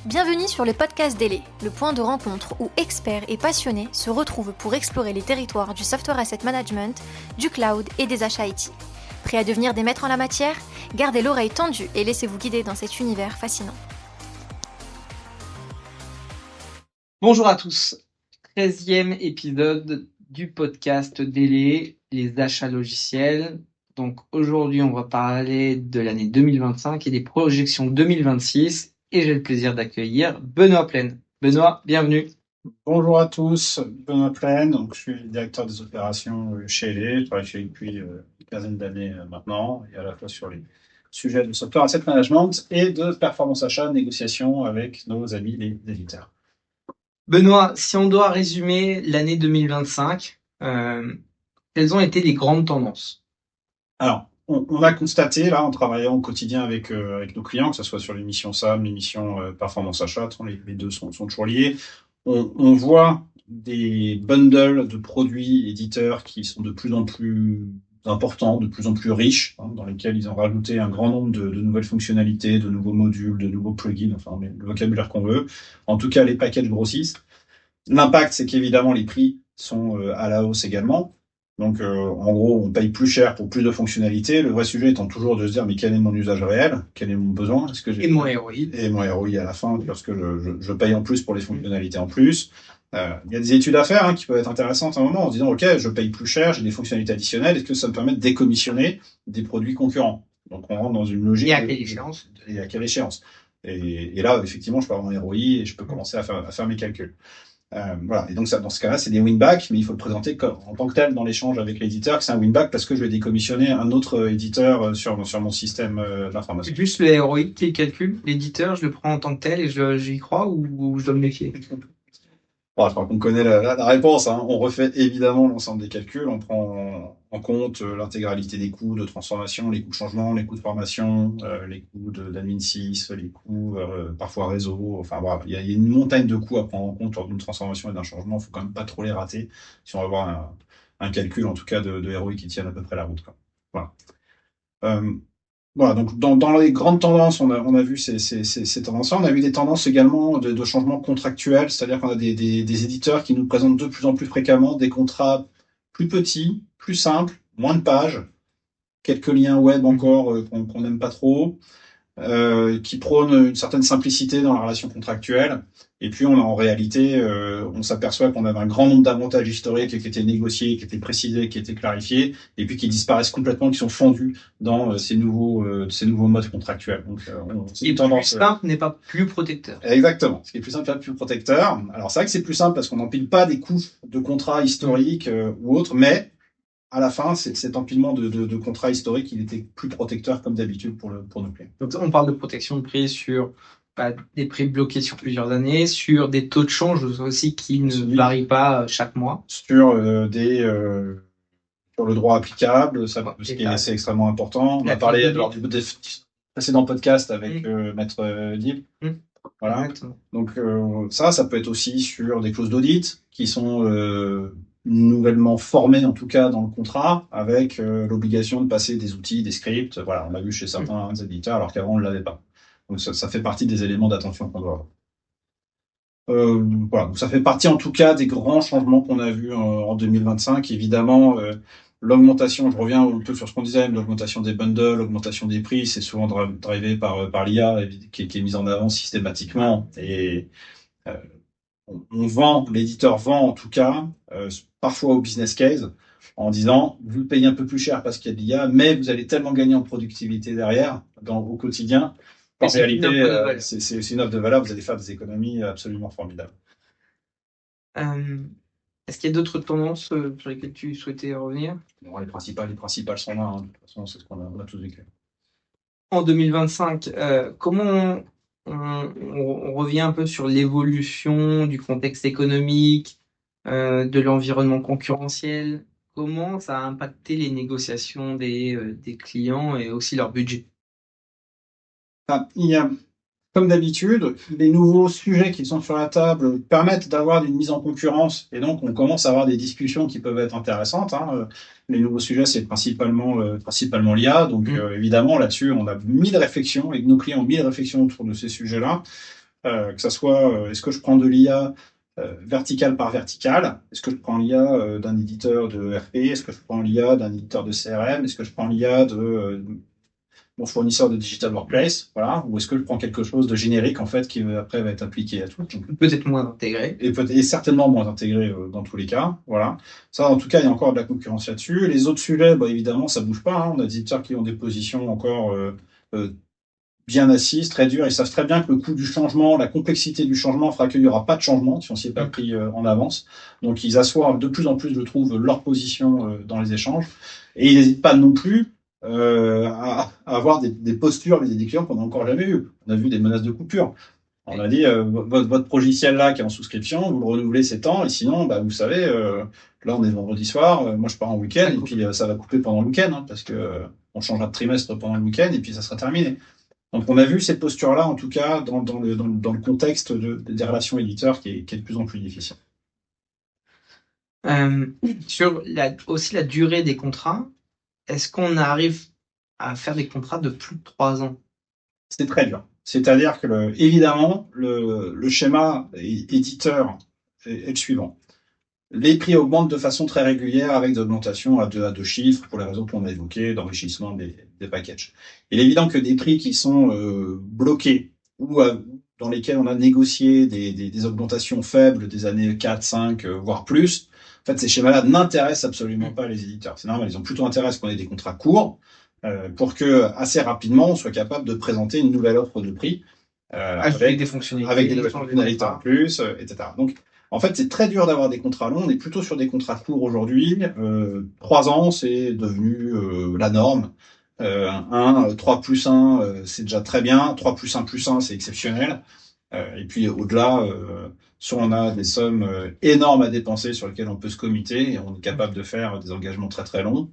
Bienvenue sur le podcast Délai, le point de rencontre où experts et passionnés se retrouvent pour explorer les territoires du software asset management, du cloud et des achats IT. Prêts à devenir des maîtres en la matière? Gardez l'oreille tendue et laissez-vous guider dans cet univers fascinant. Bonjour à tous, 13e épisode du podcast Délai, les achats logiciels. Donc aujourd'hui on va parler de l'année 2025 et des projections 2026 et j'ai le plaisir d'accueillir Benoît Plaine. Benoît, bienvenue. Bonjour à tous, Benoît Plaine, donc je suis directeur des opérations chez Elé, je travaille chez Elé depuis une quinzaine d'années maintenant, et à la fois sur les sujets de software asset management et de performance achat, négociation avec nos amis les éditeurs. Benoît, si on doit résumer l'année 2025, quelles ont été les grandes tendances? Alors, on a constaté, là, en travaillant au quotidien avec nos clients, que ce soit sur les missions SAM, les missions performance achat, les deux sont toujours liés, on voit des bundles de produits éditeurs qui sont de plus en plus importants, de plus en plus riches, dans lesquels ils ont rajouté un grand nombre de nouvelles fonctionnalités, de nouveaux modules, de nouveaux plugins, enfin le vocabulaire qu'on veut. En tout cas, les packages grossissent. L'impact, c'est qu'évidemment, les prix sont à la hausse également. Donc, en gros, on paye plus cher pour plus de fonctionnalités. Le vrai sujet étant toujours de se dire, mais quel est mon usage réel? Quel est mon besoin? Est-ce que j'ai... Et mon ROI. Et mon ROI à la fin, lorsque je paye en plus pour les fonctionnalités en plus. Il y a des études à faire qui peuvent être intéressantes à un moment en se disant, OK, je paye plus cher, j'ai des fonctionnalités additionnelles. Est-ce que ça me permet de décommissionner des produits concurrents? Donc, on rentre dans une logique. Et à quelle échéance? Et à quelle échéance? Et là, effectivement, je peux avoir un ROI et je peux commencer à faire mes calculs. Voilà. Et donc, ça, dans ce cas-là, c'est des win-back, mais il faut le présenter en tant que tel dans l'échange avec l'éditeur, que c'est un win-back parce que je vais décommissionner un autre éditeur sur mon système d'information. C'est juste le ROI qui est calcul. L'éditeur, je le prends en tant que tel et j'y crois ou je dois me méfier? Bon, je crois qu'on connaît la réponse. On refait évidemment l'ensemble des calculs. On prend en compte l'intégralité des coûts de transformation, les coûts de changement, les coûts de formation, les coûts d'admin 6, les coûts parfois réseau. Enfin voilà, il y a une montagne de coûts à prendre en compte lors d'une transformation et d'un changement. Il faut quand même pas trop les rater si on va avoir un calcul en tout cas de ROI qui tienne à peu près la route, quoi. Voilà. Voilà, donc dans les grandes tendances, on a vu ces tendances-là. On a vu des tendances également de changements contractuels, c'est-à-dire qu'on a des éditeurs qui nous présentent de plus en plus fréquemment des contrats plus petits, plus simples, moins de pages, quelques liens web encore qu'on n'aime pas trop, qui prônent une certaine simplicité dans la relation contractuelle. Et puis en réalité, on s'aperçoit qu'on avait un grand nombre d'avantages historiques qui étaient négociés, qui étaient précisés, qui étaient clarifiés, et puis qui disparaissent complètement, qui sont fondus dans ces nouveaux modes contractuels. Donc, c'est une tendance. Plus simple n'est pas plus protecteur. Exactement. Ce qui est plus simple n'est pas plus protecteur. Alors c'est vrai que c'est plus simple parce qu'on n'empile pas des coûts de contrats historiques ou autres, mais à la fin, cet empilement de contrats historiques, il était plus protecteur comme d'habitude pour nos clients. Donc on parle de protection de prix sur des prix bloqués sur plusieurs années, sur des taux de change aussi qui ne varient pas chaque mois. Sur sur le droit applicable, ce qui est assez extrêmement important. On a parlé lors du précédent podcast avec Maître Dib. Voilà. Donc ça peut être aussi sur des clauses d'audit qui sont nouvellement formées en tout cas dans le contrat avec l'obligation de passer des outils, des scripts. Voilà, on l'a vu chez certains éditeurs alors qu'avant on ne l'avait pas. Donc ça fait partie des éléments d'attention qu'on doit avoir. Voilà, donc ça fait partie en tout cas des grands changements qu'on a vus en 2025. Évidemment, l'augmentation, je reviens un peu sur ce qu'on disait, l'augmentation des bundles, l'augmentation des prix, c'est souvent drivé par l'IA qui est mise en avant systématiquement. Et l'éditeur vend en tout cas, parfois au business case, en disant vous payez un peu plus cher parce qu'il y a de l'IA, mais vous allez tellement gagner en productivité derrière, au quotidien. En réalité, c'est une offre de valeur, vous allez faire des économies absolument formidables. Est-ce qu'il y a d'autres tendances sur lesquelles tu souhaitais revenir? Bon, les principales sont là, de toute façon, c'est ce qu'on a tous vécu. En 2025, comment on revient un peu sur l'évolution du contexte économique, de l'environnement concurrentiel? Comment ça a impacté les négociations des clients et aussi leur budget? Il y a, comme d'habitude, les nouveaux sujets qui sont sur la table permettent d'avoir une mise en concurrence et donc on commence à avoir des discussions qui peuvent être intéressantes. Les nouveaux sujets, c'est principalement l'IA. Donc évidemment, là-dessus, on a mis de réflexions et nos clients ont mis de réflexions autour de ces sujets-là. que ça soit est-ce que je prends de l'IA vertical par vertical? Est-ce que je prends l'IA d'un éditeur de RP? Est-ce que je prends l'IA d'un éditeur de CRM? Est-ce que je prends l'IA de mon fournisseur de digital workplace? Voilà. Ou est-ce que je prends quelque chose de générique, en fait, qui après va être appliqué à tout? Peut-être moins intégré. Et certainement moins intégré dans tous les cas. Voilà. Ça, en tout cas, il y a encore de la concurrence là-dessus. Les autres sujets, bah, évidemment, ça bouge pas. On a des éditeurs qui ont des positions encore bien assises, très dures. Ils savent très bien que le coût du changement, la complexité du changement fera qu'il n'y aura pas de changement si on s'y est pas pris en avance. Donc, ils assoient de plus en plus, je trouve, leur position dans les échanges. Et ils n'hésitent pas non plus à avoir des postures vis-à-vis des clients qu'on n'a encore jamais vues. On a vu des menaces de coupure. On a dit, votre logiciel là qui est en souscription, vous le renouvelez 7 ans, et sinon, bah, vous savez, là on est vendredi soir, moi je pars en week-end, et puis ça va couper pendant le week-end, parce que on changera de trimestre pendant le week-end, et puis ça sera terminé. Donc on a vu cette posture-là, en tout cas, dans le contexte des relations éditeurs qui est de plus en plus difficile. Sur aussi la durée des contrats, est-ce qu'on arrive à faire des contrats de plus de 3 ans? C'est très dur. C'est-à-dire que, évidemment, le schéma éditeur est le suivant. Les prix augmentent de façon très régulière avec des augmentations à deux chiffres pour les raisons qu'on a évoquées, d'enrichissement des packages. Il est évident que des prix qui sont bloqués ou dans lesquels on a négocié des augmentations faibles des années 4, 5, voire plus, en fait, ces schémas-là n'intéressent absolument pas les éditeurs. C'est normal, ils ont plutôt intérêt à ce qu'on ait des contrats courts pour que assez rapidement on soit capable de présenter une nouvelle offre de prix avec des fonctionnalités, avec des nouvelles fonctionnalités en plus, etc. Donc en fait, c'est très dur d'avoir des contrats longs. On est plutôt sur des contrats courts aujourd'hui. 3 ans, c'est devenu la norme. 3 plus 1, c'est déjà très bien. 3 plus 1 plus 1, c'est exceptionnel. Et puis au-delà, soit on a des sommes énormes à dépenser sur lesquelles on peut se committer et on est capable de faire des engagements très très longs.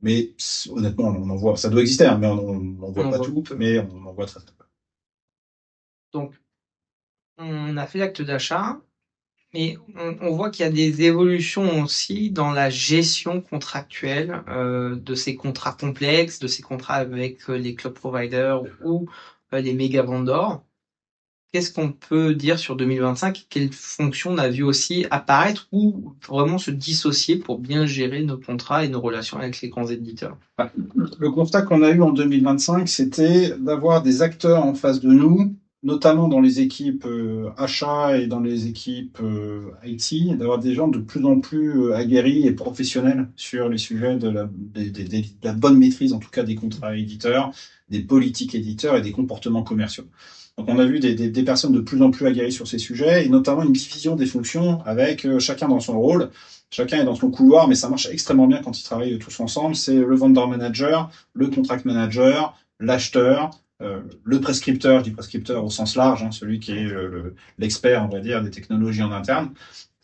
Mais honnêtement, on en voit. Ça doit exister, hein, mais on voit pas tout. Mais on en voit très très peu. Donc, on a fait l'acte d'achat, mais on voit qu'il y a des évolutions aussi dans la gestion contractuelle de ces contrats complexes, de ces contrats avec les cloud providers ou les méga vendors. Qu'est-ce qu'on peut dire sur 2025? Quelles fonctions on a vu aussi apparaître ou vraiment se dissocier pour bien gérer nos contrats et nos relations avec les grands éditeurs? Le constat qu'on a eu en 2025, c'était d'avoir des acteurs en face de nous, notamment dans les équipes achats et dans les équipes IT, d'avoir des gens de plus en plus aguerris et professionnels sur les sujets de la bonne maîtrise, en tout cas des contrats éditeurs, des politiques éditeurs et des comportements commerciaux. Donc on a vu des personnes de plus en plus aguerries sur ces sujets, et notamment une division des fonctions avec chacun dans son rôle. Chacun est dans son couloir, mais ça marche extrêmement bien quand ils travaillent tous ensemble. C'est le vendor manager, le contract manager, l'acheteur, le prescripteur, je dis prescripteur au sens large, hein, celui qui est l'expert, on va dire, des technologies en interne,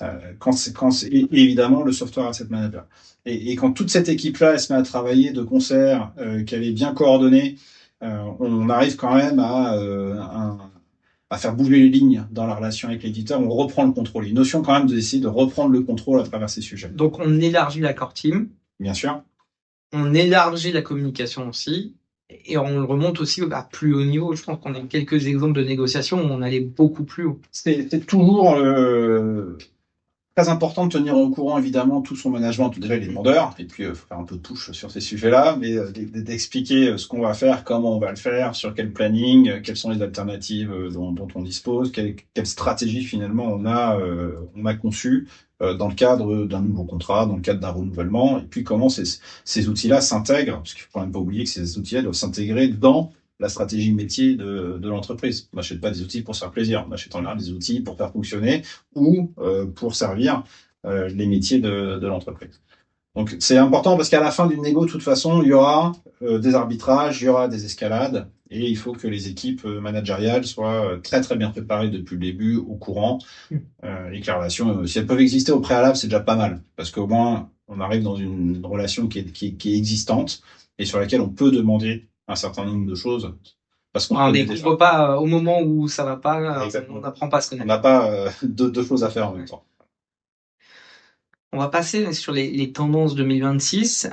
et évidemment le software asset manager. Et quand toute cette équipe-là, elle se met à travailler de concert, qu'elle est bien coordonnée, on arrive quand même à faire bouger les lignes dans la relation avec l'éditeur. On reprend le contrôle. Il y a une notion quand même d'essayer de reprendre le contrôle à travers ces sujets. Donc on élargit la core team. Bien sûr. On élargit la communication aussi. Et on le remonte aussi à plus haut niveau. Je pense qu'on a quelques exemples de négociations où on allait beaucoup plus haut. C'est toujours très important de tenir au courant, évidemment, tout son management, déjà les demandeurs, et puis faire un peu de push sur ces sujets-là, mais d'expliquer ce qu'on va faire, comment on va le faire, sur quel planning, quelles sont les alternatives dont on dispose, quelle stratégie finalement on a conçue dans le cadre d'un nouveau contrat, dans le cadre d'un renouvellement, et puis comment ces outils-là s'intègrent, parce qu'il faut quand même pas oublier que ces outils-là doivent s'intégrer dans la stratégie métier de l'entreprise. On n'achète pas des outils pour se faire plaisir, on achète en général des outils pour faire fonctionner ou pour servir les métiers de l'entreprise. Donc c'est important parce qu'à la fin d'une négo, de toute façon, il y aura des arbitrages, il y aura des escalades, et il faut que les équipes managériales soient très très bien préparées depuis le début, au courant, et que les relations, si elles peuvent exister au préalable, c'est déjà pas mal, parce qu'au moins on arrive dans une relation qui est existante et sur laquelle on peut demander un certain nombre de choses. Parce qu'on ne découvre pas au moment où ça va pas, on n'apprend pas à se connaître. On n'a pas deux choses à faire en même temps. On va passer sur les tendances 2026.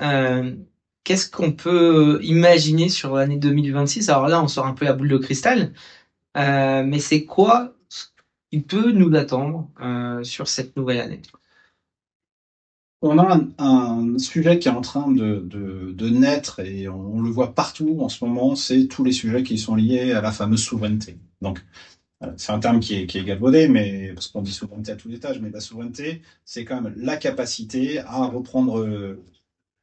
Qu'est-ce qu'on peut imaginer sur l'année 2026? Alors là, on sort un peu la boule de cristal, Mais c'est quoi ce qui peut nous attendre sur cette nouvelle année? On a un sujet qui est en train de naître et on le voit partout en ce moment, c'est tous les sujets qui sont liés à la fameuse souveraineté. Donc, c'est un terme qui est galvaudé, mais parce qu'on dit souveraineté à tout étage, mais la souveraineté, c'est quand même la capacité à reprendre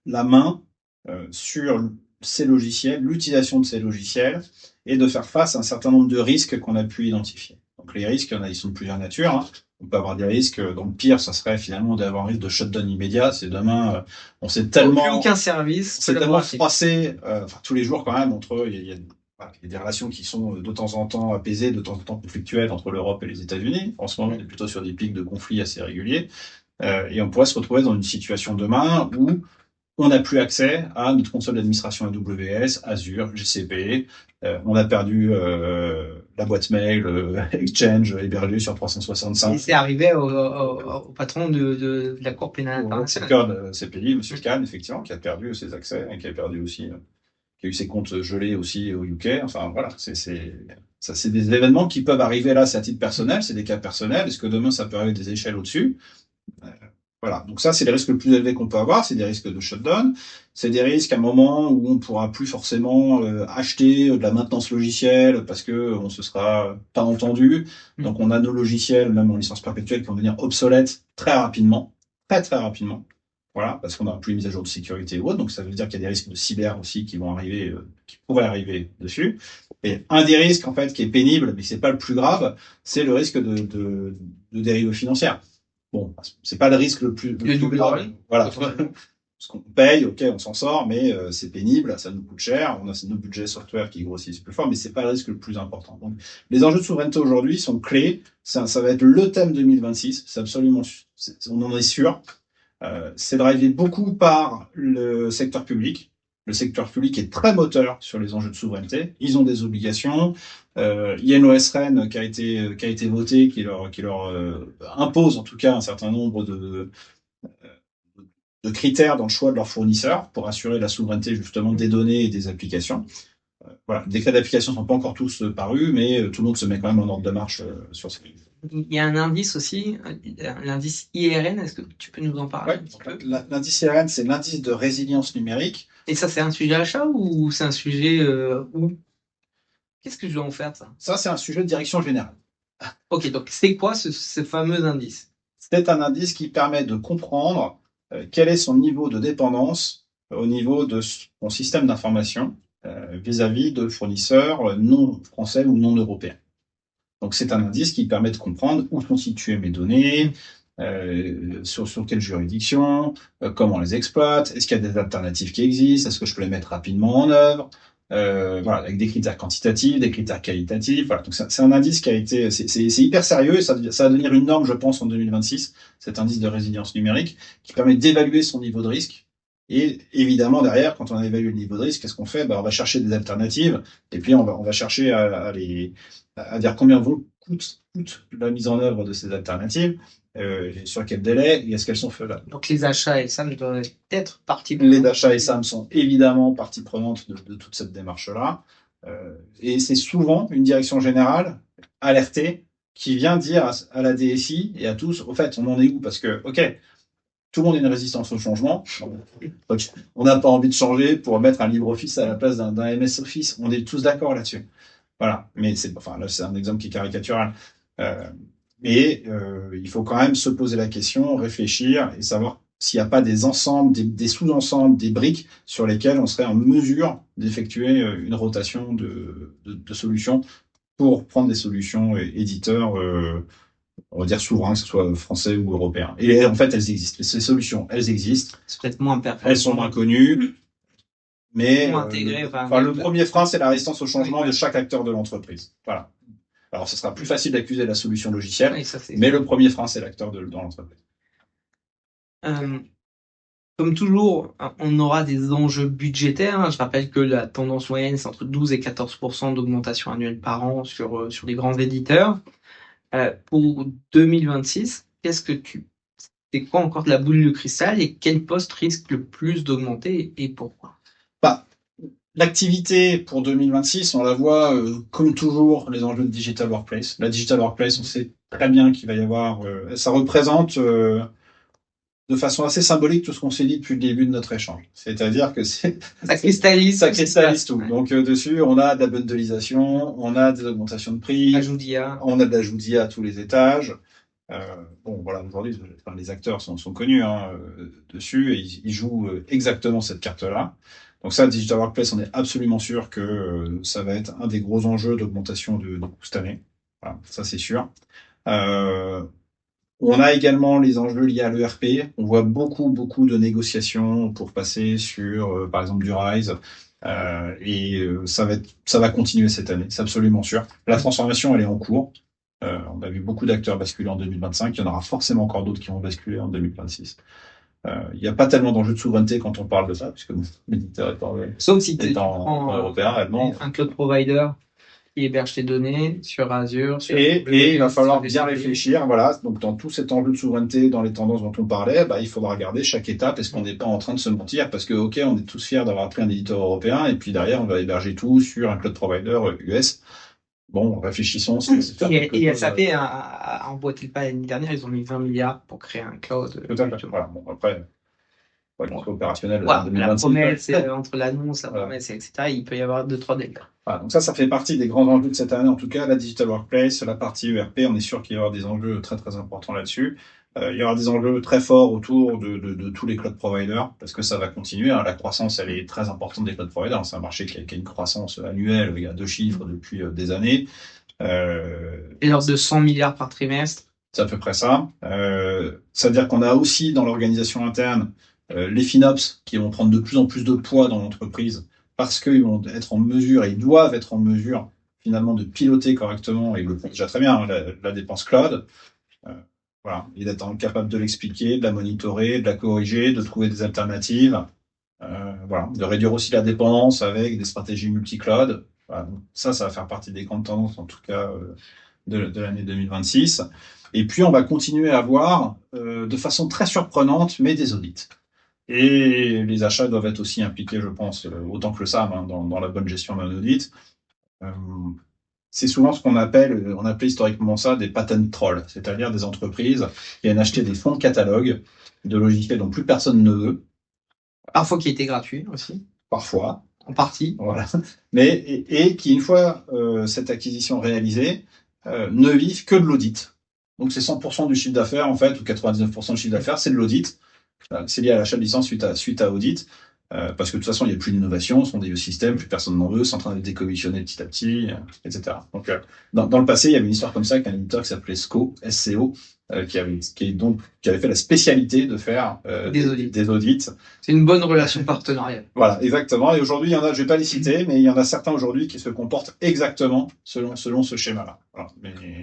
la main sur ces logiciels, l'utilisation de ces logiciels, et de faire face à un certain nombre de risques qu'on a pu identifier. Donc les risques, ils sont de plusieurs natures. Hein. On peut avoir des risques, donc le pire, ça serait finalement d'avoir un risque de shutdown immédiat. C'est demain, on s'est tellement, plus aucun service, on s'est tellement froissé, enfin tous les jours quand même entre eux, il y a des relations qui sont de temps en temps apaisées, de temps en temps conflictuelles entre l'Europe et les États-Unis. En ce moment, on est plutôt sur des pics de conflits assez réguliers, et on pourrait se retrouver dans une situation demain où on n'a plus accès à notre console d'administration AWS, Azure, GCP. On a perdu la boîte mail, Exchange hébergé sur 365. Et c'est arrivé au patron de la Cour pénale internationale. C'est CPI, M. Khan, effectivement, qui a perdu ses accès et qui a perdu aussi, qui a eu ses comptes gelés aussi au UK. Enfin, voilà, c'est des événements qui peuvent arriver là, c'est à titre personnel, c'est des cas personnels. Est-ce que demain, ça peut arriver des échelles au-dessus? Voilà, donc ça, c'est les risques les plus élevés qu'on peut avoir, c'est des risques de shutdown, c'est des risques à un moment où on pourra plus forcément acheter de la maintenance logicielle parce que on se sera pas entendu. Donc on a nos logiciels, même en licence perpétuelle, qui vont devenir obsolètes très rapidement, très rapidement. Voilà, parce qu'on n'aura plus les mises à jour de sécurité ou autre. Donc ça veut dire qu'il y a des risques de cyber aussi qui vont arriver, qui pourraient arriver dessus. Et un des risques en fait qui est pénible, mais c'est pas le plus grave, c'est le risque de dérive financière. Bon, c'est pas le risque le plus grave. Voilà. Parce qu'on paye, ok, on s'en sort, mais c'est pénible, ça nous coûte cher. On a nos budgets software qui grossissent plus fort, mais c'est pas le risque le plus important. Donc, les enjeux de souveraineté aujourd'hui sont clés. Ça va être le thème 2026. C'est absolument, on en est sûr. C'est drivé beaucoup par le secteur public. Le secteur public est très moteur sur les enjeux de souveraineté. Ils ont des obligations. Il y a une OSREN qui a été votée, qui leur impose en tout cas un certain nombre de critères dans le choix de leurs fournisseurs pour assurer la souveraineté justement des données et des applications. Voilà, les décrets d'application sont pas encore tous parus, mais tout le monde se met quand même en ordre de marche sur ces. Il y a un indice aussi, l'indice IRN, est-ce que tu peux nous en parler un petit peu? L'indice IRN, c'est l'indice de résilience numérique. Et ça, c'est un sujet achat ou c'est un sujet où? Qu'est-ce que je dois en faire de ça? Ça, c'est un sujet de direction générale. Ok, donc c'est quoi ce fameux indice? C'est un indice qui permet de comprendre quel est son niveau de dépendance au niveau de son système d'information vis-à-vis de fournisseurs non français ou non européens. Donc c'est un indice qui permet de comprendre où sont situées mes données, sur quelle juridiction, comment on les exploite, est-ce qu'il y a des alternatives qui existent, est-ce que je peux les mettre rapidement en œuvre, voilà, avec des critères quantitatifs, des critères qualitatifs. Voilà. Donc c'est un indice qui a été, c'est hyper sérieux et ça va devenir une norme, je pense, en 2026, cet indice de résilience numérique qui permet d'évaluer son niveau de risque. Et évidemment, derrière, quand on a évalué le niveau de risque, qu'est-ce qu'on fait? On va chercher des alternatives et puis on va chercher à dire combien coûte la mise en œuvre de ces alternatives, sur quel délai et est-ce qu'elles sont faisables. Donc les achats et SAM doivent être partie prenante. Les achats et SAM sont évidemment partie prenante de toute cette démarche-là. Et c'est souvent une direction générale alertée qui vient dire à la DSI et à tous, au fait, on en est où? Parce que, ok, tout le monde a une résistance au changement. On n'a pas envie de changer pour mettre un LibreOffice à la place d'un MS Office. On est tous d'accord là-dessus. Voilà, mais là c'est un exemple qui est caricatural. Mais il faut quand même se poser la question, réfléchir et savoir s'il n'y a pas des ensembles, des sous-ensembles, des briques sur lesquelles on serait en mesure d'effectuer une rotation de solutions pour prendre des solutions éditeurs, on va dire souverains, que ce soit français ou européens. Et en fait, elles existent. Ces solutions, elles existent. C'est peut-être moins performant. Elles sont moins connues. Mais le premier frein, c'est la résistance au changement de chaque acteur de l'entreprise. Voilà. Alors, ce sera plus facile d'accuser la solution logicielle, mais le premier frein, c'est l'acteur dans l'entreprise. Comme toujours, on aura des enjeux budgétaires. Je rappelle que la tendance moyenne, c'est entre 12 et 14% d'augmentation annuelle par an sur les grands éditeurs. Pour 2026, c'est quoi encore de la boule de cristal et quel poste risque le plus d'augmenter et pourquoi? L'activité pour 2026, on la voit comme toujours les enjeux de digital workplace. La digital workplace, on sait très bien qu'il va y avoir, ça représente de façon assez symbolique tout ce qu'on s'est dit depuis le début de notre échange. C'est-à-dire que ça cristallise tout. Donc dessus, on a de la bundleisation, on a des augmentations de prix, on a de l'ajout d'IA à tous les étages. Bon, voilà, aujourd'hui, les acteurs sont connus dessus et ils jouent exactement cette carte-là. Donc ça, Digital Workplace, on est absolument sûr que ça va être un des gros enjeux d'augmentation de coûts cette année. Voilà, ça c'est sûr. On a également les enjeux liés à l'ERP. On voit beaucoup de négociations pour passer sur, par exemple, du RISE. Ça va continuer cette année, c'est absolument sûr. La transformation, elle est en cours. On a vu beaucoup d'acteurs basculer en 2025. Il y en aura forcément encore d'autres qui vont basculer en 2026. Il n'y a pas tellement d'enjeux de souveraineté quand on parle de ça, puisque l'éditeur sauf si tu prends européen, allemand. Un cloud provider qui héberge tes données sur Azure. Et il va falloir bien réfléchir. Voilà. Donc, dans tout cet enjeu de souveraineté, dans les tendances dont on parlait, il faudra regarder chaque étape. Est-ce qu'on n'est pas en train de se mentir? Parce que, OK, on est tous fiers d'avoir pris un éditeur européen, et puis derrière, on va héberger tout sur un cloud provider US. Bon, réfléchissons. Et SAP a emboîté le pas l'année dernière, ils ont mis 20 milliards pour créer un cloud. Tout à fait. Voilà. Bon, après, opérationnel. La promesse, entre l'annonce, la promesse, etc., il peut y avoir 2-3 délais. Voilà, donc ça fait partie des grands enjeux de cette année. En tout cas, la Digital Workplace, la partie ERP, on est sûr qu'il y aura des enjeux très importants là-dessus. Il y aura des enjeux très forts autour de tous les cloud providers, parce que ça va continuer. La croissance, elle est très importante des cloud providers. C'est un marché qui a une croissance annuelle, il y a 2 chiffres depuis des années. Et l'ordre de 100 milliards par trimestre. C'est à peu près ça. Ça veut dire qu'on a aussi dans l'organisation interne les FinOps qui vont prendre de plus en plus de poids dans l'entreprise, parce qu'ils vont être en mesure, et ils doivent être en mesure, finalement, de piloter correctement, et ils le font déjà très bien, la dépense cloud. Voilà, et d'être capable de l'expliquer, de la monitorer, de la corriger, de trouver des alternatives. Voilà, de réduire aussi la dépendance avec des stratégies multi-cloud. Voilà, donc ça va faire partie des grandes tendances, en tout cas, de l'année 2026. Et puis, on va continuer à avoir, de façon très surprenante, mais des audits. Et les achats doivent être aussi impliqués, je pense, autant que le SAM, dans la bonne gestion d'un audit. C'est souvent ce on appelait historiquement ça des patent trolls, c'est-à-dire des entreprises qui viennent acheter des fonds de catalogue de logiciels dont plus personne ne veut. Parfois qui étaient gratuits aussi. Parfois. En partie. Voilà. Mais, et qui, une fois cette acquisition réalisée, ne vivent que de l'audit. Donc c'est 100% du chiffre d'affaires, en fait, ou 99% du chiffre d'affaires, c'est de l'audit. C'est lié à l'achat de licence suite à audit, parce que de toute façon, il n'y a plus d'innovation, ce sont des vieux systèmes, plus personne n'en veut, c'est en train de décommissionner petit à petit, etc. Donc, dans le passé, il y avait une histoire comme ça, qu'un éditeur qui s'appelait SCO, qui avait fait la spécialité de faire des audits. C'est une bonne relation partenariale. Voilà, exactement. Et aujourd'hui, il y en a, je vais pas les citer, mais il y en a certains aujourd'hui qui se comportent exactement selon ce schéma-là. Voilà.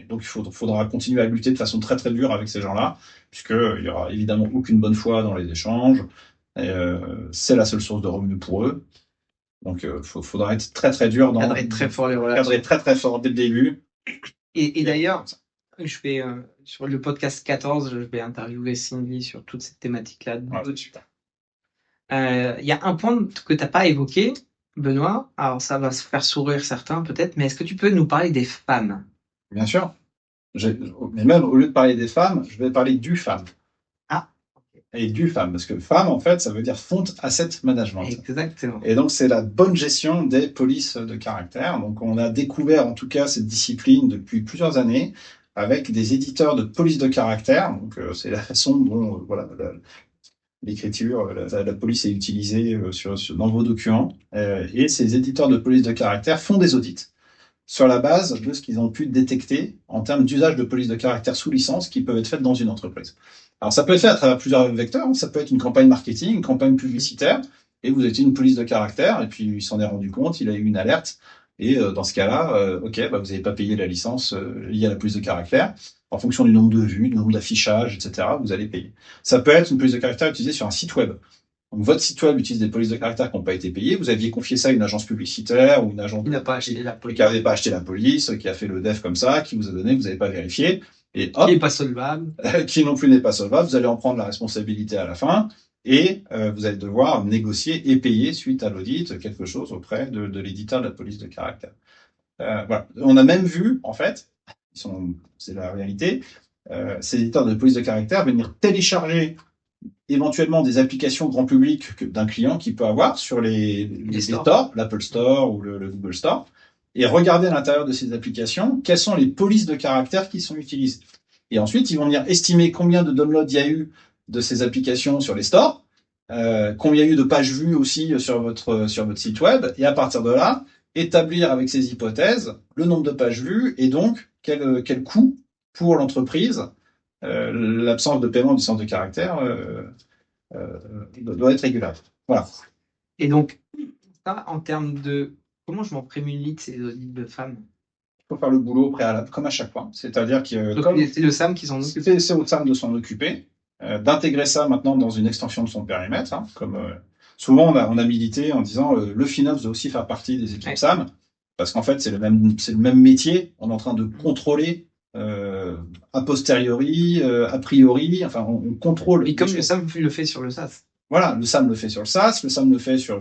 Donc, il faudra continuer à lutter de façon très très dure avec ces gens-là, puisqu'il y aura évidemment aucune bonne foi dans les échanges. C'est la seule source de revenus pour eux. Donc, faudra être très très dur cadrer très fort les relations. Cadrer très très fort dès le début. Et d'ailleurs, je vais sur le podcast 14, je vais interviewer Cindy sur toute cette thématique-là. Il y a un point que tu n'as pas évoqué, Benoît. Alors, ça va se faire sourire certains peut-être, mais est-ce que tu peux nous parler des femmes? Bien sûr. Mais même au lieu de parler des femmes, je vais parler du femme. Et du FAM, parce que FAM, en fait, ça veut dire Font Asset Management. Exactement. Et donc, c'est la bonne gestion des polices de caractère. Donc, on a découvert, en tout cas, cette discipline depuis plusieurs années avec des éditeurs de police de caractère. Donc, c'est la façon dont, l'écriture, la police est utilisée dans vos documents. Et ces éditeurs de police de caractère font des audits sur la base de ce qu'ils ont pu détecter en termes d'usage de police de caractère sous licence qui peuvent être faites dans une entreprise. Alors, ça peut être fait à travers plusieurs vecteurs. Ça peut être une campagne marketing, une campagne publicitaire, et vous êtes une police de caractère, et puis il s'en est rendu compte, il a eu une alerte, et dans ce cas-là, vous n'avez pas payé la licence liée à la police de caractère. En fonction du nombre de vues, du nombre d'affichages, etc., vous allez payer. Ça peut être une police de caractère utilisée sur un site web. Donc, votre site web utilise des polices de caractère qui n'ont pas été payées. Vous aviez confié ça à une agence publicitaire ou une agence qui n'a pas acheté la police, qui n'avait pas acheté la police, qui a fait le dev comme ça, qui vous a donné, vous n'avez pas vérifié. Et hop, qui n'est pas solvable. Qui non plus n'est pas solvable. Vous allez en prendre la responsabilité à la fin. et vous allez devoir négocier et payer suite à l'audit quelque chose auprès de l'éditeur de la police de caractère. Voilà. On a même vu, en fait, c'est la réalité, ces éditeurs de police de caractère venir télécharger éventuellement des applications grand public d'un client qui peut avoir sur les stores, l'Apple Store ou le Google Store, et regarder à l'intérieur de ces applications quelles sont les polices de caractère qui sont utilisées. Et ensuite, ils vont venir estimer combien de downloads il y a eu de ces applications sur les stores, combien il y a eu de pages vues aussi sur votre site web, et à partir de là, établir avec ces hypothèses le nombre de pages vues et donc quel coût pour l'entreprise l'absence de paiement du centre de caractère doit être régulable. Voilà. Et donc, ça, en termes de comment je m'en prémunis de ces audits de femmes? Il faut faire le boulot préalable, comme à chaque fois. C'est-à-dire que c'est le SAM qui s'en occupe. C'est au SAM de s'en occuper, d'intégrer ça maintenant dans une extension de son périmètre. Comme souvent on a milité en disant le FinOps doit aussi faire partie des équipes SAM, parce qu'en fait c'est le même métier. On est en train de contrôler a posteriori, a priori, enfin on contrôle. Et comme le SAM le fait sur le SaaS. Voilà, le SAM le fait sur le SaaS, le SAM le fait sur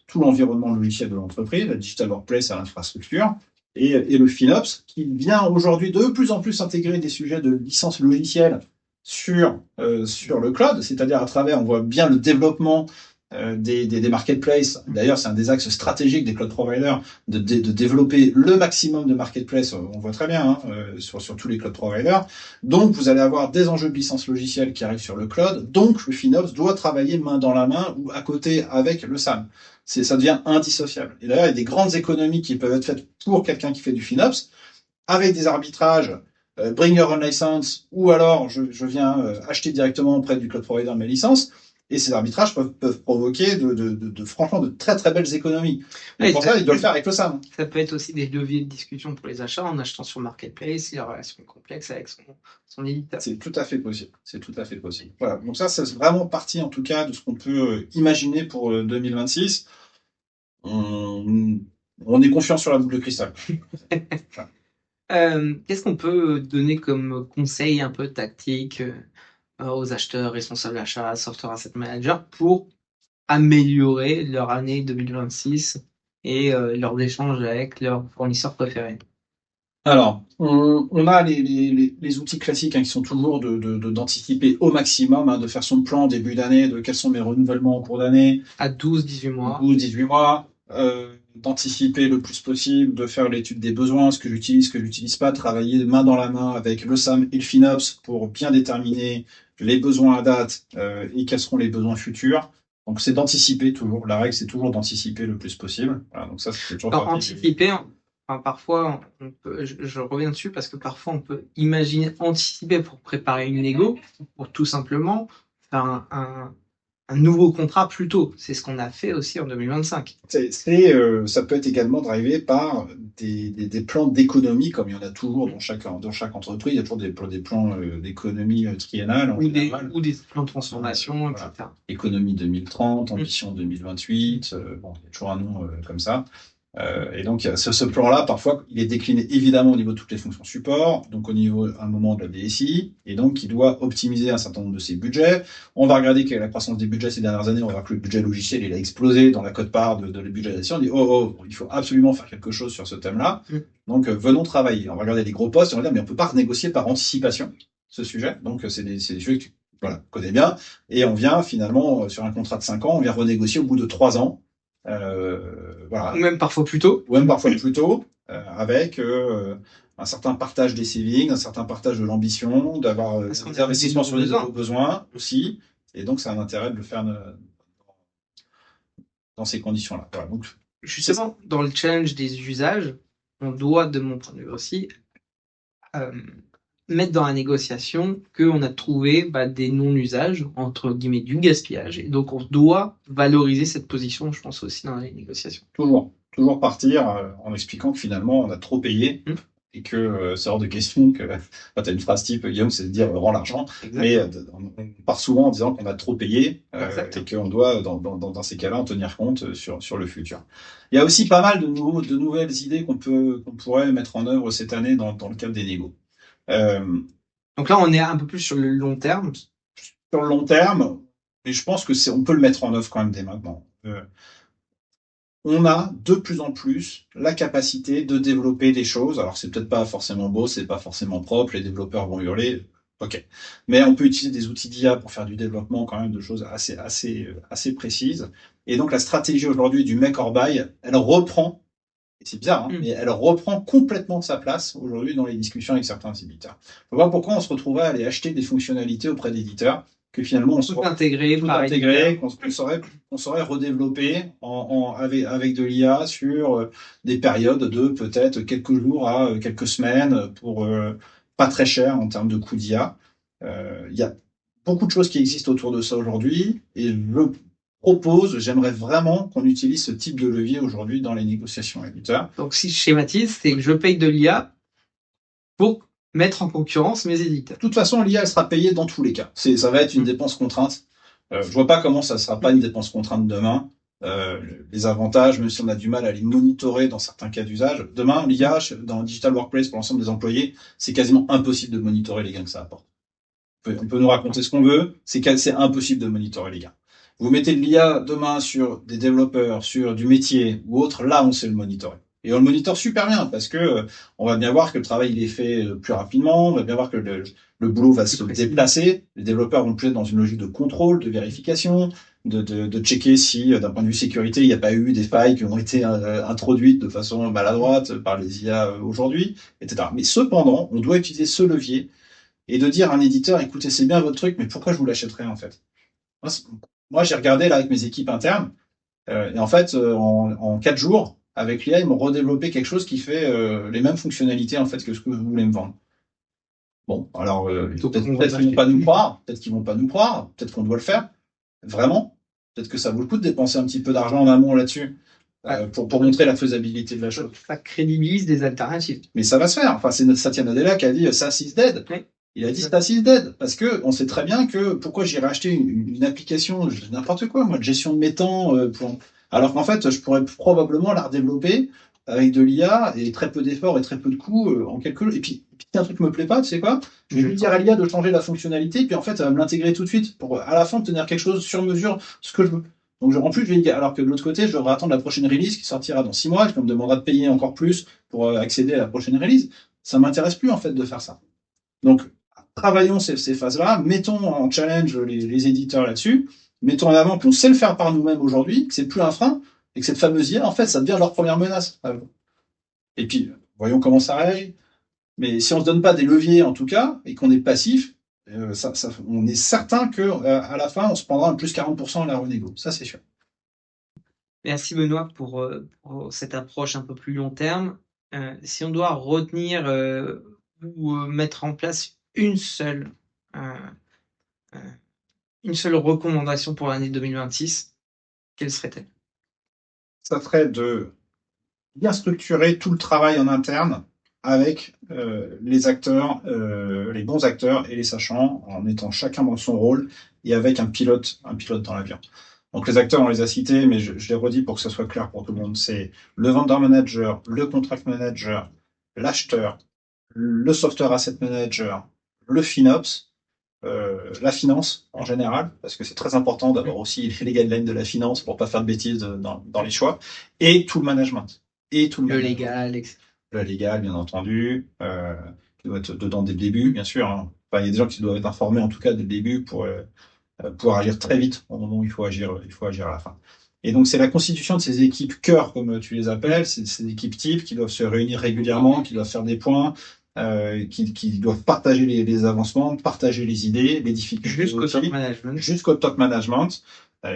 tout l'environnement logiciel de l'entreprise, la Digital Workplace à l'infrastructure, et le FinOps qui vient aujourd'hui de plus en plus intégrer des sujets de licence logicielle sur le cloud, c'est-à-dire à travers, on voit bien le développement des marketplaces. D'ailleurs, c'est un des axes stratégiques des cloud providers de développer le maximum de marketplaces. On voit très bien sur tous les cloud providers. Donc, vous allez avoir des enjeux de licence logicielle qui arrivent sur le cloud. Donc, le FinOps doit travailler main dans la main ou à côté avec le SAM. Ça devient indissociable. Et d'ailleurs, il y a des grandes économies qui peuvent être faites pour quelqu'un qui fait du FinOps avec des arbitrages. Bring your own license, ou alors je viens acheter directement auprès du cloud provider mes licences. Et ces arbitrages peuvent provoquer franchement de très très belles économies. Et pour ça, il doit le faire avec le SAM. Ça peut être aussi des leviers de discussion pour les achats en achetant sur Marketplace, il y a une relation complexe avec son éditeur. C'est tout à fait possible. C'est tout à fait possible. Voilà. Donc ça, c'est vraiment partie en tout cas de ce qu'on peut imaginer pour 2026. On est confiant sur la boule de cristal. Qu'est-ce qu'on peut donner comme conseil un peu tactique aux acheteurs, responsables d'achat, software asset managers pour améliorer leur année 2026 et leurs échanges avec leurs fournisseurs préférés? Alors, on a les outils classiques qui sont toujours d'anticiper au maximum, de faire son plan début d'année, de quels sont mes renouvellements en cours d'année. À 12-18 mois. 12-18 mois. D'anticiper le plus possible, de faire l'étude des besoins, ce que j'utilise pas, travailler main dans la main avec le SAM et le FinOps pour bien déterminer les besoins à date et quels seront les besoins futurs. Donc c'est d'anticiper toujours. La règle c'est toujours d'anticiper le plus possible. Voilà, donc ça c'est toujours anticiper. Enfin, parfois, je reviens dessus parce que parfois on peut anticiper pour préparer une négo, pour tout simplement faire un nouveau contrat plus tôt. C'est ce qu'on a fait aussi en 2025. Ça peut être également drivé par des plans d'économie, comme il y en a toujours dans chaque entreprise. Il y a toujours des plans d'économie triennale. Ou des plans de transformation, voilà. etc. Économie 2030, ambition 2028. Il y a toujours un nom comme ça. Et donc, ce plan-là, parfois, il est décliné évidemment au niveau de toutes les fonctions support, donc au niveau, à un moment, de la DSI, et donc, il doit optimiser un certain nombre de ses budgets. On va regarder quelle est la croissance des budgets ces dernières années, on va voir que le budget logiciel, il a explosé dans la quote-part de la budgétisation. On dit, il faut absolument faire quelque chose sur ce thème-là. Donc, venons travailler. On va regarder les gros postes, et on va dire, mais on peut pas renégocier par anticipation ce sujet. Donc, c'est des sujets que tu connais bien. Et on vient, finalement, sur un contrat de 5 ans, on vient renégocier au bout de 3 ans. Voilà. Ou même parfois plus tôt. Avec un certain partage des savings, un certain partage de l'ambition, d'avoir des investissements sur les nouveaux besoins aussi. Et donc, c'est un intérêt de le faire dans ces conditions-là. Voilà, donc, justement, dans le challenge des usages, on doit, de mon point de vue aussi, mettre dans la négociation qu'on a trouvé des non-usages, entre guillemets, du gaspillage. Et donc, on doit valoriser cette position, je pense, aussi dans les négociations. Toujours partir en expliquant que finalement, on a trop payé et que c'est hors de question que... tu as une phrase type, Guillaume, c'est de dire « rends l'argent ». Mais on part souvent en disant qu'on a trop payé et qu'on doit, dans ces cas-là, en tenir compte sur le futur. Il y a aussi pas mal de nouvelles idées qu'on pourrait mettre en œuvre cette année dans le cadre des négos. Donc là, on est un peu plus sur le long terme. Sur le long terme, mais je pense que on peut le mettre en œuvre quand même dès maintenant. On a de plus en plus la capacité de développer des choses. Alors, c'est peut-être pas forcément beau, c'est pas forcément propre, les développeurs vont hurler. Ok. Mais on peut utiliser des outils d'IA pour faire du développement quand même de choses assez précises. Et donc, la stratégie aujourd'hui du make or buy, elle reprend, et c'est bizarre, mais elle reprend complètement sa place aujourd'hui dans les discussions avec certains éditeurs. Faut voir pourquoi on se retrouvait à aller acheter des fonctionnalités auprès d'éditeurs que finalement on tout intégrer, qu'on saurait redévelopper avec de l'IA sur des périodes de peut-être quelques jours à quelques semaines pour pas très cher en termes de coût d'IA. Il y a beaucoup de choses qui existent autour de ça aujourd'hui et j'aimerais vraiment qu'on utilise ce type de levier aujourd'hui dans les négociations éditeurs. Donc si je schématise, c'est que je paye de l'IA pour mettre en concurrence mes éditeurs. De toute façon, l'IA, elle sera payée dans tous les cas. Ça va être une dépense contrainte. Je vois pas comment ça sera pas une dépense contrainte demain. Les avantages, même si on a du mal à les monitorer dans certains cas d'usage. Demain, l'IA, dans Digital Workplace pour l'ensemble des employés, c'est quasiment impossible de monitorer les gains que ça apporte. On peut nous raconter ce qu'on veut, c'est impossible de monitorer les gains. Vous mettez de l'IA demain sur des développeurs, sur du métier ou autre, là, on sait le monitorer. Et on le monitore super bien parce que on va bien voir que le travail il est fait plus rapidement, on va bien voir que le boulot va se déplacer, les développeurs vont plus être dans une logique de contrôle, de vérification, de checker si d'un point de vue sécurité il n'y a pas eu des failles qui ont été introduites de façon maladroite par les IA aujourd'hui, etc. Mais cependant, on doit utiliser ce levier et de dire à un éditeur, écoutez, c'est bien votre truc, mais pourquoi je vous l'achèterais en fait? Moi, j'ai regardé là avec mes équipes internes, et en fait, en 4 jours, avec l'IA, ils m'ont redéveloppé quelque chose qui fait les mêmes fonctionnalités en fait que ce que vous voulez me vendre. Bon, alors peut-être qu'ils vont pas nous croire, peut-être qu'on doit le faire. Vraiment, peut-être que ça vaut le coup de dépenser un petit peu d'argent en amont là-dessus pour montrer la faisabilité de la chose. Ça crédibilise des alternatives. Mais ça va se faire. Enfin, c'est notre Satya Nadella qui a dit SaaS is dead. Oui. Il a dit SaaS is dead parce que on sait très bien que pourquoi j'irais acheter une application n'importe quoi, moi, de gestion de mes temps alors qu'en fait, je pourrais probablement la redévelopper avec de l'IA et très peu d'efforts et très peu de coûts en quelques... Et puis, si un truc me plaît pas, tu sais quoi? Je vais lui dire à l'IA de changer la fonctionnalité, puis en fait, elle va me l'intégrer tout de suite pour à la fin obtenir quelque chose sur mesure, ce que je veux. Donc, en plus, alors que de l'autre côté, je devrais attendre la prochaine release qui sortira dans 6 mois, et qu'on me demandera de payer encore plus pour accéder à la prochaine release. Ça m'intéresse plus, en fait, de faire ça. Donc, travaillons ces phases-là, mettons en challenge les éditeurs là-dessus, mettons en avant qu'on sait le faire par nous-mêmes aujourd'hui, que c'est plus un frein, et que cette fameuse IA, en fait, ça devient leur première menace. Et puis, voyons comment ça réagit. Mais si on se donne pas des leviers, en tout cas, et qu'on est passif, on est certain que à la fin, on se prendra un plus 40% à la renégo. Ça, c'est sûr. Merci Benoît pour cette approche un peu plus long terme. Si on doit retenir ou mettre en place une seule recommandation pour l'année 2026, quelle serait-elle? Ça serait de bien structurer tout le travail en interne avec les acteurs, les bons acteurs et les sachants, en étant chacun dans son rôle et avec un pilote dans l'avion. Donc les acteurs, on les a cités, mais je les redis pour que ça soit clair pour tout le monde. C'est le vendor manager, le contract manager, l'acheteur, le software asset manager, le FinOps, la finance en général, parce que c'est très important d'avoir aussi les guidelines de la finance pour pas faire de bêtises dans les choix, et tout le management. Le légal, etc. Le légal, bien entendu, qui doit être dedans dès le début, bien sûr. Hein. Enfin, il y a des gens qui doivent être informés, en tout cas, dès le début, pour pouvoir agir très vite au moment où il faut agir à la fin. Et donc, c'est la constitution de ces équipes cœur, comme tu les appelles, ces équipes types qui doivent se réunir régulièrement, qui doivent faire des points, qui doivent partager les avancements, partager les idées, les difficultés. Jusqu'au top management.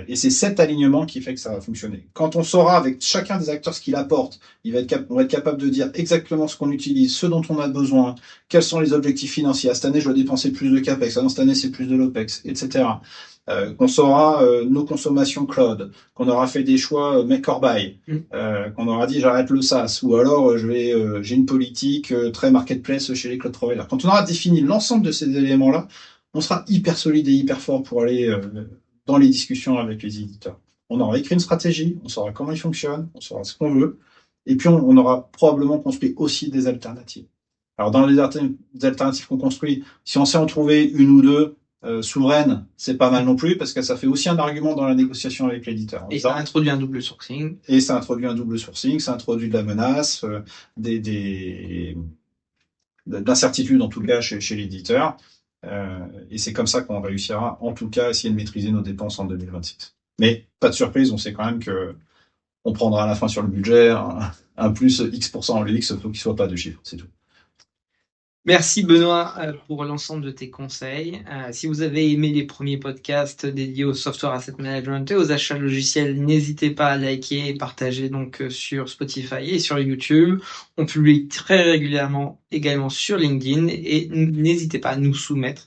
Et c'est cet alignement qui fait que ça va fonctionner. Quand on saura avec chacun des acteurs ce qu'il apporte, on va être capable de dire exactement ce qu'on utilise, ce dont on a besoin, quels sont les objectifs financiers. Cette année, je dois dépenser plus de CAPEX. Cette année, c'est plus de l'OPEX, etc. Qu'on saura nos consommations cloud, qu'on aura fait des choix make or buy, qu'on aura dit j'arrête le SaaS, ou alors j'ai une politique très marketplace chez les cloud providers. Quand on aura défini l'ensemble de ces éléments-là, on sera hyper solide et hyper fort pour aller dans les discussions avec les éditeurs. On aura écrit une stratégie, on saura comment il fonctionne, on saura ce qu'on veut, et puis on aura probablement construit aussi des alternatives. Alors dans les alternatives qu'on construit, si on sait en trouver une ou deux, souveraine, c'est pas mal non plus, parce que ça fait aussi un argument dans la négociation avec l'éditeur. Et ça introduit un double sourcing. Et ça introduit un double sourcing, ça introduit de la menace, de l'incertitude en tout cas chez l'éditeur. Et c'est comme ça qu'on réussira en tout cas à essayer de maîtriser nos dépenses en 2026. Mais pas de surprise, on sait quand même que on prendra à la fin sur le budget un plus X% en LX, faut qu'il soit pas de chiffres, c'est tout. Merci Benoît pour l'ensemble de tes conseils. Si vous avez aimé les premiers podcasts dédiés au software asset management et aux achats logiciels, n'hésitez pas à liker et partager donc sur Spotify et sur YouTube. On publie très régulièrement également sur LinkedIn et n'hésitez pas à nous soumettre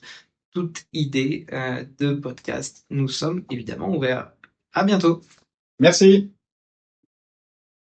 toute idée de podcast. Nous sommes évidemment ouverts. À bientôt. Merci.